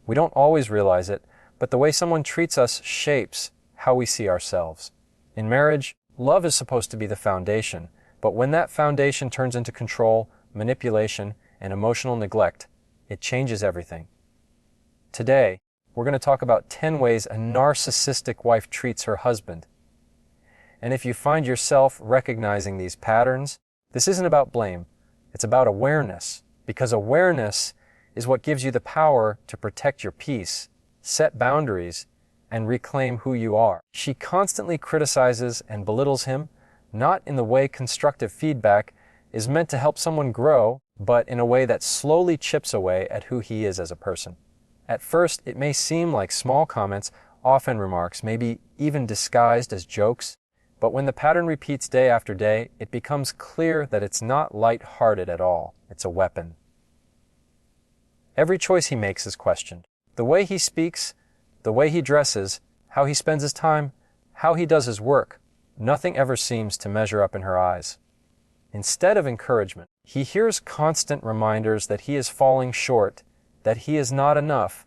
We don't always realize it, but the way someone treats us shapes how we see ourselves. In marriage, love is supposed to be the foundation, but when that foundation turns into control, manipulation, and emotional neglect, it changes everything. Today, we're going to talk about 10 ways a narcissistic wife treats her husband. And if you find yourself recognizing these patterns, this isn't about blame, it's about awareness, because awareness is what gives you the power to protect your peace, set boundaries, and reclaim who you are. She constantly criticizes and belittles him, not in the way constructive feedback is meant to help someone grow, but in a way that slowly chips away at who he is as a person. At first, it may seem like small comments, often remarks, maybe even disguised as jokes, but when the pattern repeats day after day, it becomes clear that it's not light-hearted at all. It's a weapon. Every choice he makes is questioned. The way he speaks, the way he dresses, how he spends his time, how he does his work, nothing ever seems to measure up in her eyes. Instead of encouragement, he hears constant reminders that he is falling short, that he is not enough,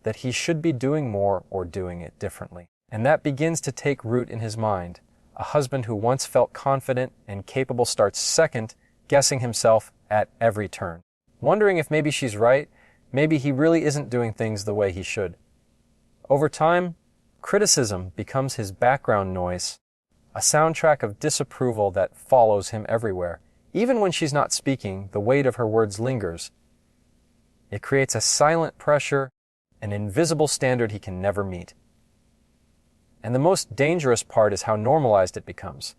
that he should be doing more or doing it differently. And that begins to take root in his mind. A husband who once felt confident and capable starts second, guessing himself at every turn, wondering if maybe she's right, maybe he really isn't doing things the way he should. Over time, criticism becomes his background noise, a soundtrack of disapproval that follows him everywhere. Even when she's not speaking, the weight of her words lingers. It creates a silent pressure, an invisible standard he can never meet. And the most dangerous part is how normalized it becomes.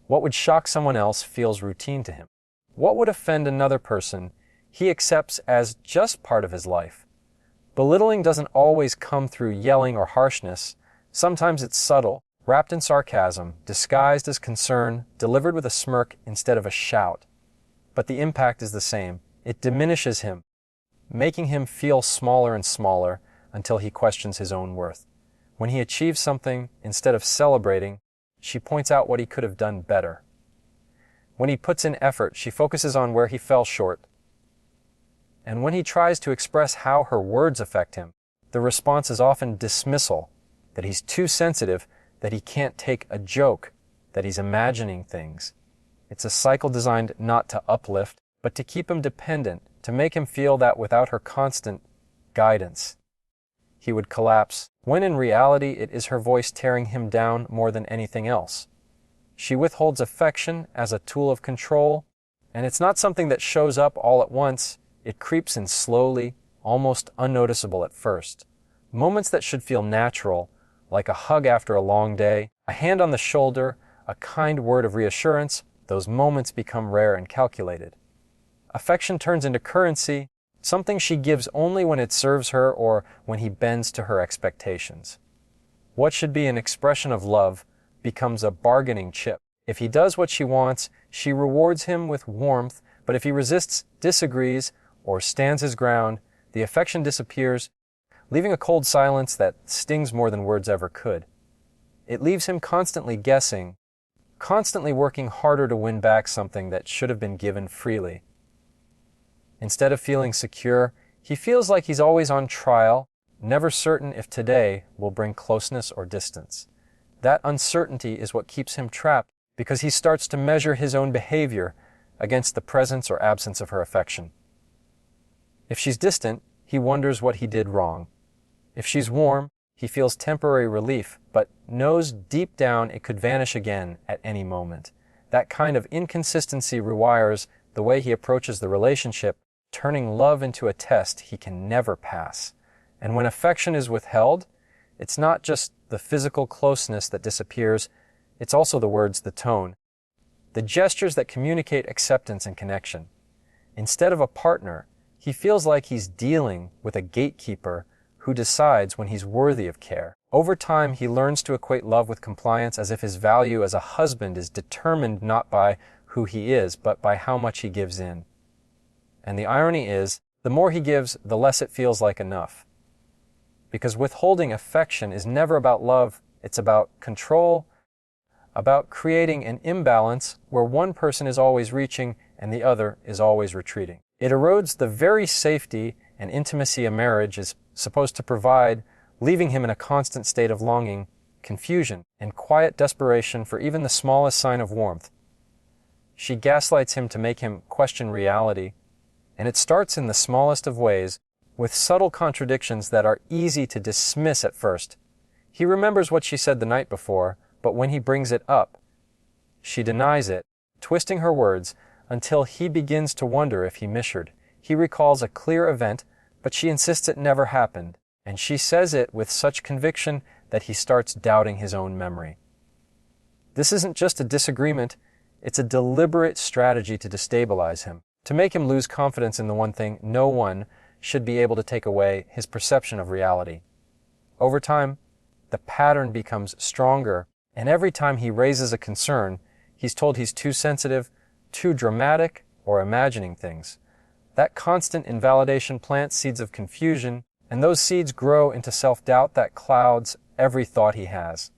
What would shock someone else feels routine to him. What would offend another person, he accepts as just part of his life. Belittling doesn't always come through yelling or harshness. Sometimes it's subtle, wrapped in sarcasm, disguised as concern, delivered with a smirk instead of a shout. But the impact is the same. It diminishes him, making him feel smaller and smaller until he questions his own worth. When he achieves something, instead of celebrating, she points out what he could have done better. When he puts in effort, she focuses on where he fell short. And when he tries to express how her words affect him, the response is often dismissal, that he's too sensitive, that he can't take a joke, that he's imagining things. It's a cycle designed not to uplift, but to keep him dependent, to make him feel that without her constant guidance, he would collapse, when in reality it is her voice tearing him down more than anything else. She withholds affection as a tool of control, and it's not something that shows up all at once. It creeps in slowly, almost unnoticeable at first. Moments that should feel natural, like a hug after a long day, a hand on the shoulder, a kind word of reassurance, those moments become rare and calculated. Affection turns into currency, something she gives only when it serves her or when he bends to her expectations. What should be an expression of love becomes a bargaining chip. If he does what she wants, she rewards him with warmth, but if he resists, disagrees, or stands his ground, the affection disappears, leaving a cold silence that stings more than words ever could. It leaves him constantly guessing, constantly working harder to win back something that should have been given freely. Instead of feeling secure, he feels like he's always on trial, never certain if today will bring closeness or distance. That uncertainty is what keeps him trapped, because he starts to measure his own behavior against the presence or absence of her affection. If she's distant, he wonders what he did wrong. If she's warm, he feels temporary relief, but knows deep down it could vanish again at any moment. That kind of inconsistency rewires the way he approaches the relationship, turning love into a test he can never pass. And when affection is withheld, it's not just the physical closeness that disappears, it's also the words, the tone, the gestures that communicate acceptance and connection. Instead of a partner, he feels like he's dealing with a gatekeeper who decides when he's worthy of care. Over time, he learns to equate love with compliance, as if his value as a husband is determined not by who he is, but by how much he gives in. And the irony is, the more he gives, the less it feels like enough. Because withholding affection is never about love, it's about control, about creating an imbalance where one person is always reaching and the other is always retreating. It erodes the very safety and intimacy a marriage is supposed to provide, leaving him in a constant state of longing, confusion, and quiet desperation for even the smallest sign of warmth. She gaslights him to make him question reality, and it starts in the smallest of ways, with subtle contradictions that are easy to dismiss at first. He remembers what she said the night before, but when he brings it up, she denies it, twisting her words until he begins to wonder if he misheard. He recalls a clear event, but she insists it never happened, and she says it with such conviction that he starts doubting his own memory. This isn't just a disagreement, it's a deliberate strategy to destabilize him, to make him lose confidence in the one thing no one should be able to take away: his perception of reality. Over time, the pattern becomes stronger, and every time he raises a concern, he's told he's too sensitive, too dramatic, or imagining things. That constant invalidation plants seeds of confusion, and those seeds grow into self-doubt that clouds every thought he has.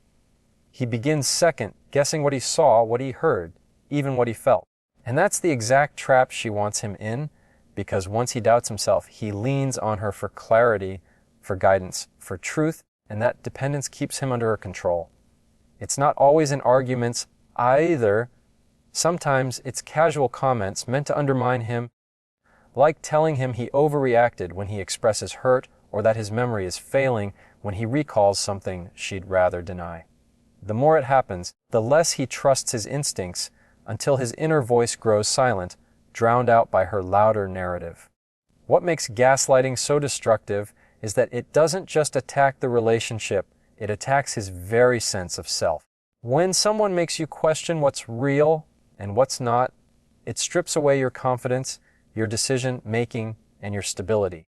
He begins second guessing what he saw, what he heard, even what he felt. And that's the exact trap she wants him in, because once he doubts himself, he leans on her for clarity, for guidance, for truth, and that dependence keeps him under her control. It's not always in arguments either. Sometimes it's casual comments meant to undermine him, like telling him he overreacted when he expresses hurt, or that his memory is failing when he recalls something she'd rather deny. The more it happens, the less he trusts his instincts, until his inner voice grows silent, drowned out by her louder narrative. What makes gaslighting so destructive is that it doesn't just attack the relationship, it attacks his very sense of self. When someone makes you question what's real and what's not, it strips away your confidence, your decision-making, and your stability.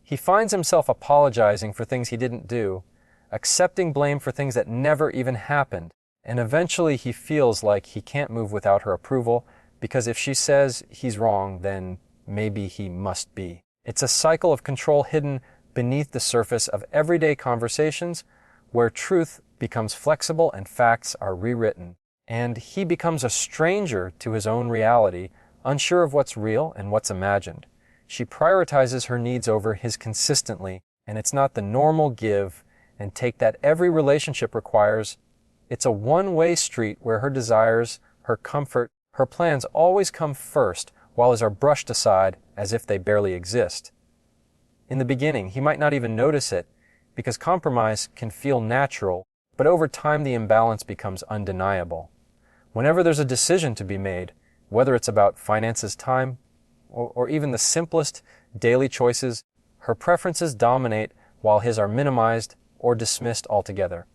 He finds himself apologizing for things he didn't do, accepting blame for things that never even happened, and eventually he feels like he can't move without her approval, because if she says he's wrong, then maybe he must be. It's a cycle of control hidden beneath the surface of everyday conversations, where truth becomes flexible and facts are rewritten, and he becomes a stranger to his own reality, unsure of what's real and what's imagined. She prioritizes her needs over his consistently, and it's not the normal give and take that every relationship requires. It's a one-way street where her desires, her comfort, her plans always come first, while his are brushed aside as if they barely exist. In the beginning, he might not even notice it, because compromise can feel natural, but over time the imbalance becomes undeniable. Whenever there's a decision to be made, whether it's about finances, time, or even the simplest daily choices, her preferences dominate while his are minimized or dismissed altogether.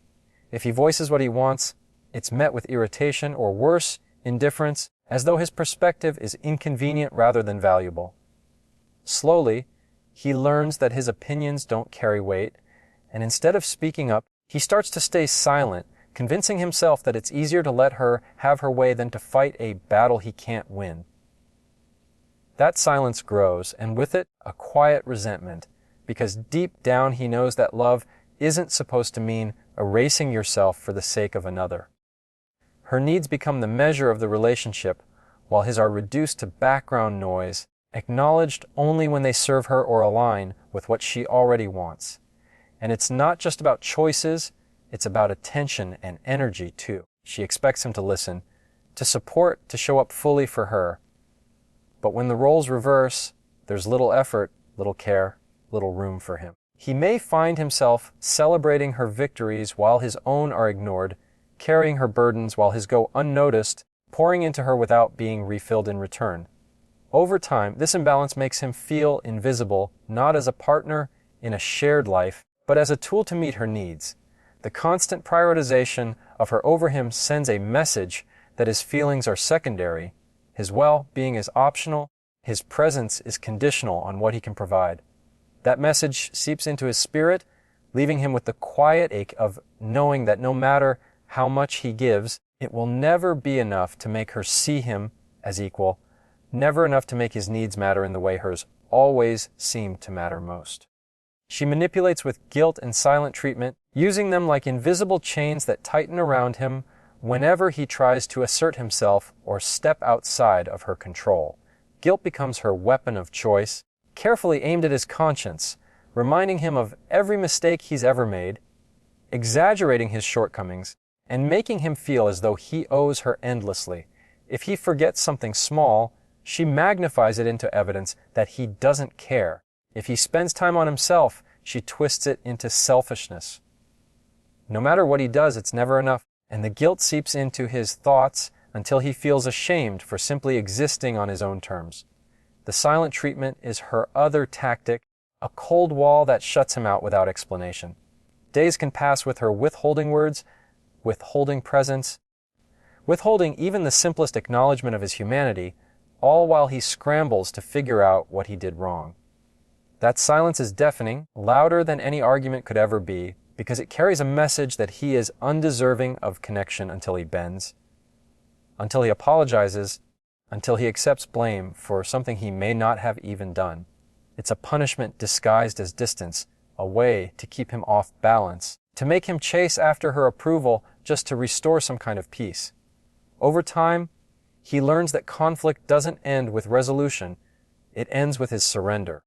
If he voices what he wants, it's met with irritation or worse, indifference, as though his perspective is inconvenient rather than valuable. Slowly, he learns that his opinions don't carry weight, and instead of speaking up, he starts to stay silent, convincing himself that it's easier to let her have her way than to fight a battle he can't win. That silence grows, and with it, a quiet resentment, because deep down he knows that love isn't supposed to mean erasing yourself for the sake of another. Her needs become the measure of the relationship, while his are reduced to background noise, acknowledged only when they serve her or align with what she already wants. And it's not just about choices, it's about attention and energy too. She expects him to listen, to support, to show up fully for her. But when the roles reverse, there's little effort, little care, little room for him. He may find himself celebrating her victories while his own are ignored, carrying her burdens while his go unnoticed, pouring into her without being refilled in return. Over time, this imbalance makes him feel invisible, not as a partner in a shared life, but as a tool to meet her needs. The constant prioritization of her over him sends a message that his feelings are secondary, his well-being is optional, his presence is conditional on what he can provide. That message seeps into his spirit, leaving him with the quiet ache of knowing that no matter how much he gives, it will never be enough to make her see him as equal, never enough to make his needs matter in the way hers always seem to matter most. She manipulates with guilt and silent treatment, using them like invisible chains that tighten around him whenever he tries to assert himself or step outside of her control. Guilt becomes her weapon of choice, carefully aimed at his conscience, reminding him of every mistake he's ever made, exaggerating his shortcomings, and making him feel as though he owes her endlessly. If he forgets something small, she magnifies it into evidence that he doesn't care. If he spends time on himself, she twists it into selfishness. No matter what he does, it's never enough, and the guilt seeps into his thoughts until he feels ashamed for simply existing on his own terms. The silent treatment is her other tactic, a cold wall that shuts him out without explanation. Days can pass with her withholding words, withholding presence, withholding even the simplest acknowledgement of his humanity, all while he scrambles to figure out what he did wrong. That silence is deafening, louder than any argument could ever be, because it carries a message that he is undeserving of connection until he bends, until he apologizes, until he accepts blame for something he may not have even done. It's a punishment disguised as distance, a way to keep him off balance, to make him chase after her approval just to restore some kind of peace. Over time, he learns that conflict doesn't end with resolution, it ends with his surrender.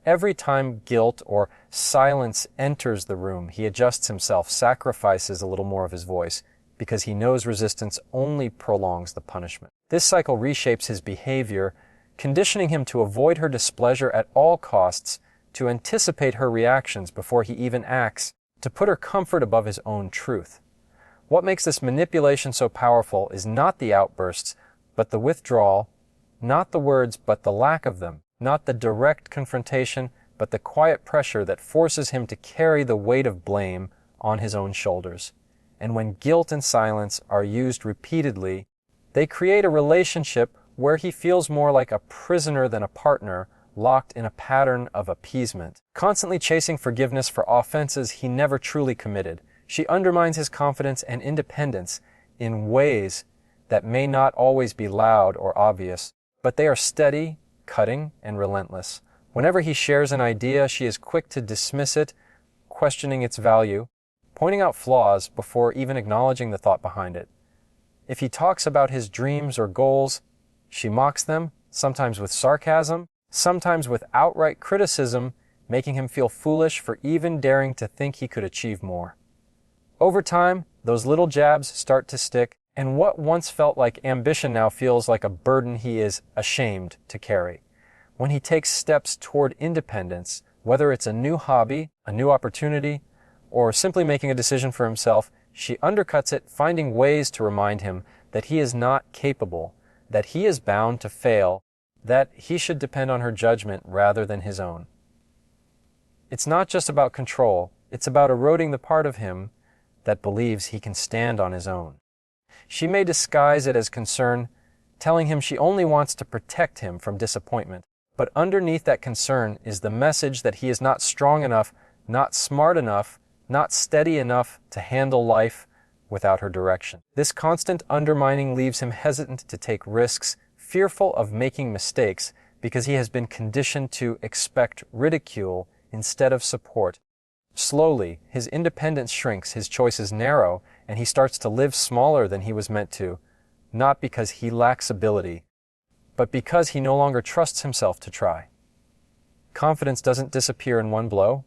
Every time guilt or silence enters the room, he adjusts himself, sacrifices a little more of his voice, because he knows resistance only prolongs the punishment. This cycle reshapes his behavior, conditioning him to avoid her displeasure at all costs, to anticipate her reactions before he even acts, to put her comfort above his own truth. What makes this manipulation so powerful is not the outbursts, but the withdrawal, not the words, but the lack of them, not the direct confrontation, but the quiet pressure that forces him to carry the weight of blame on his own shoulders. And when guilt and silence are used repeatedly, they create a relationship where he feels more like a prisoner than a partner, locked in a pattern of appeasement. Constantly chasing forgiveness for offenses he never truly committed, she undermines his confidence and independence in ways that may not always be loud or obvious, but they are steady, cutting, and relentless. Whenever he shares an idea, she is quick to dismiss it, questioning its value, pointing out flaws before even acknowledging the thought behind it. If he talks about his dreams or goals, she mocks them, sometimes with sarcasm, sometimes with outright criticism, making him feel foolish for even daring to think he could achieve more. Over time, those little jabs start to stick, and what once felt like ambition now feels like a burden he is ashamed to carry. When he takes steps toward independence, whether it's a new hobby, a new opportunity, or simply making a decision for himself, she undercuts it, finding ways to remind him that he is not capable, that he is bound to fail, that he should depend on her judgment rather than his own. It's not just about control, it's about eroding the part of him that believes he can stand on his own. She may disguise it as concern, telling him she only wants to protect him from disappointment, but underneath that concern is the message that he is not strong enough, not smart enough, not steady enough to handle life without her direction. This constant undermining leaves him hesitant to take risks, fearful of making mistakes, because he has been conditioned to expect ridicule instead of support. Slowly, his independence shrinks, his choices narrow, and he starts to live smaller than he was meant to, not because he lacks ability, but because he no longer trusts himself to try. Confidence doesn't disappear in one blow.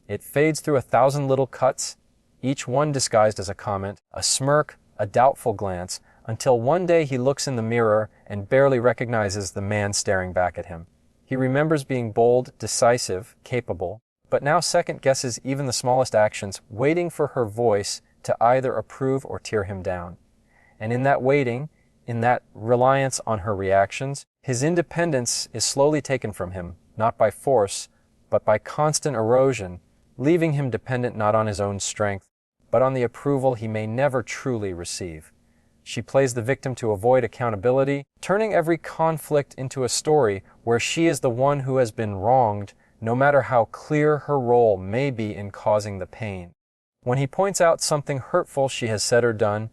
It fades through 1,000 little cuts, each one disguised as a comment, a smirk, a doubtful glance, until one day he looks in the mirror and barely recognizes the man staring back at him. He remembers being bold, decisive, capable, but now second-guesses even the smallest actions, waiting for her voice to either approve or tear him down. And in that waiting, in that reliance on her reactions, his independence is slowly taken from him, not by force, but by constant erosion, leaving him dependent not on his own strength, but on the approval he may never truly receive. She plays the victim to avoid accountability, turning every conflict into a story where she is the one who has been wronged, no matter how clear her role may be in causing the pain. When he points out something hurtful she has said or done,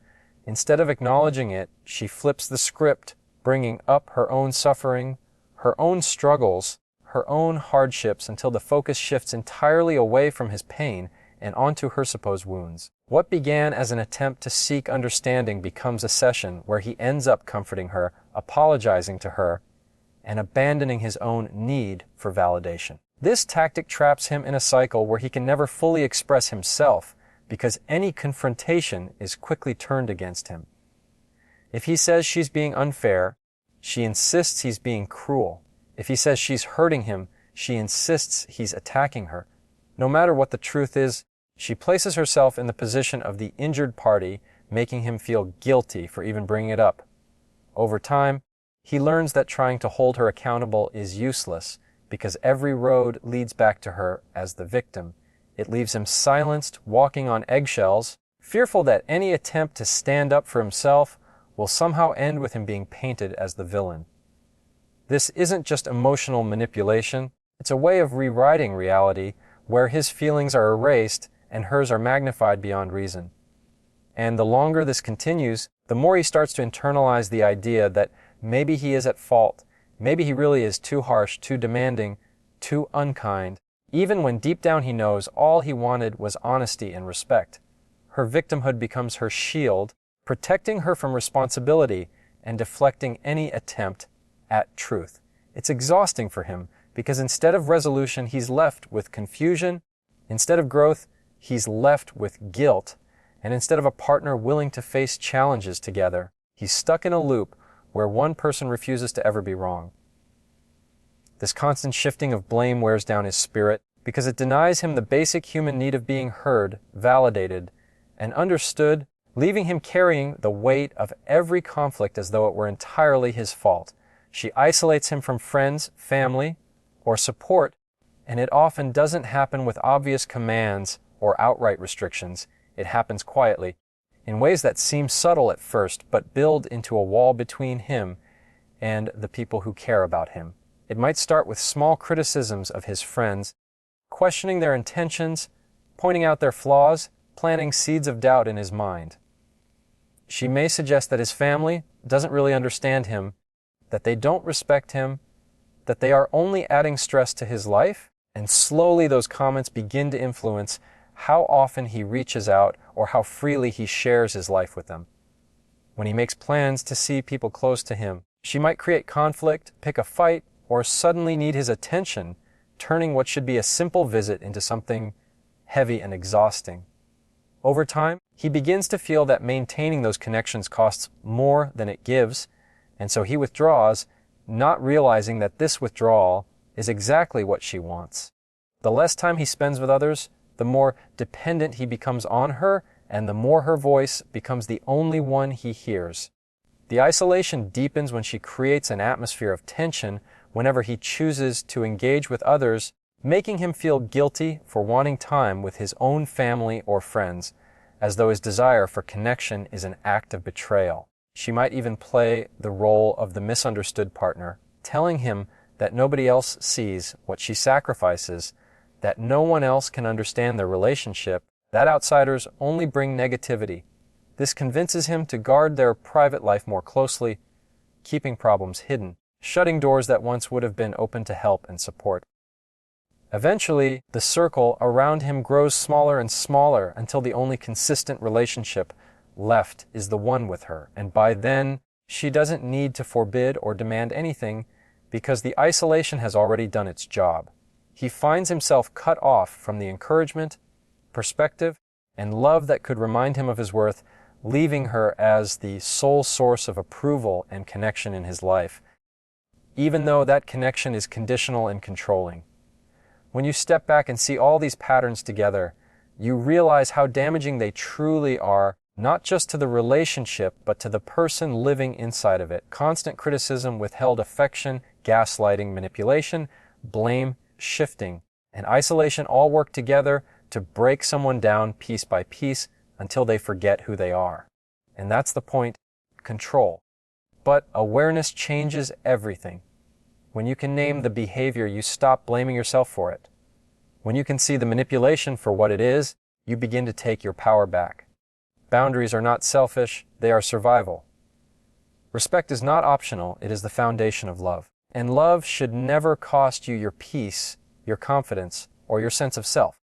instead of acknowledging it, she flips the script, bringing up her own suffering, her own struggles, her own hardships until the focus shifts entirely away from his pain and onto her supposed wounds. What began as an attempt to seek understanding becomes a session where he ends up comforting her, apologizing to her, and abandoning his own need for validation. This tactic traps him in a cycle where he can never fully express himself because any confrontation is quickly turned against him. If he says she's being unfair, she insists he's being cruel. If he says she's hurting him, she insists he's attacking her. No matter what the truth is, she places herself in the position of the injured party, making him feel guilty for even bringing it up. Over time, he learns that trying to hold her accountable is useless because every road leads back to her as the victim. It leaves him silenced, walking on eggshells, fearful that any attempt to stand up for himself will somehow end with him being painted as the villain. This isn't just emotional manipulation, it's a way of rewriting reality where his feelings are erased and hers are magnified beyond reason. And the longer this continues, the more he starts to internalize the idea that maybe he is at fault, maybe he really is too harsh, too demanding, too unkind, even when deep down he knows all he wanted was honesty and respect. Her victimhood becomes her shield, protecting her from responsibility and deflecting any attempt at truth. It's exhausting for him because instead of resolution, he's left with confusion. Instead of growth, he's left with guilt. And instead of a partner willing to face challenges together, he's stuck in a loop where one person refuses to ever be wrong. This constant shifting of blame wears down his spirit because it denies him the basic human need of being heard, validated, and understood, leaving him carrying the weight of every conflict as though it were entirely his fault. She isolates him from friends, family, or support, and it often doesn't happen with obvious commands or outright restrictions. It happens quietly, in ways that seem subtle at first, but build into a wall between him and the people who care about him. It might start with small criticisms of his friends, questioning their intentions, pointing out their flaws, planting seeds of doubt in his mind. She may suggest that his family doesn't really understand him, that they don't respect him, that they are only adding stress to his life, and slowly those comments begin to influence how often he reaches out or how freely he shares his life with them. When he makes plans to see people close to him, she might create conflict, pick a fight, or suddenly need his attention, turning what should be a simple visit into something heavy and exhausting. Over time, he begins to feel that maintaining those connections costs more than it gives, and so he withdraws, not realizing that this withdrawal is exactly what she wants. The less time he spends with others, the more dependent he becomes on her, and the more her voice becomes the only one he hears. The isolation deepens when she creates an atmosphere of tension whenever he chooses to engage with others, making him feel guilty for wanting time with his own family or friends, as though his desire for connection is an act of betrayal. She might even play the role of the misunderstood partner, telling him that nobody else sees what she sacrifices, that no one else can understand their relationship, that outsiders only bring negativity. This convinces him to guard their private life more closely, keeping problems hidden, shutting doors that once would have been open to help and support. Eventually, the circle around him grows smaller and smaller until the only consistent relationship left is the one with her, and by then, she doesn't need to forbid or demand anything because the isolation has already done its job. He finds himself cut off from the encouragement, perspective, and love that could remind him of his worth, leaving her as the sole source of approval and connection in his life, even though that connection is conditional and controlling. When you step back and see all these patterns together, you realize how damaging they truly are, not just to the relationship, but to the person living inside of it. Constant criticism, withheld affection, gaslighting, manipulation, blame, shifting, and isolation all work together to break someone down piece by piece until they forget who they are. And that's the point, control. But awareness changes everything. When you can name the behavior, you stop blaming yourself for it. When you can see the manipulation for what it is, you begin to take your power back. Boundaries are not selfish, they are survival. Respect is not optional, it is the foundation of love. And love should never cost you your peace, your confidence, or your sense of self.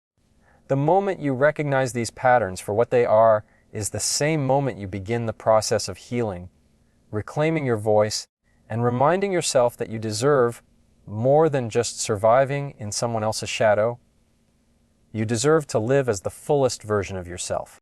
The moment you recognize these patterns for what they are is the same moment you begin the process of healing, reclaiming your voice, and reminding yourself that you deserve more than just surviving in someone else's shadow. You deserve to live as the fullest version of yourself.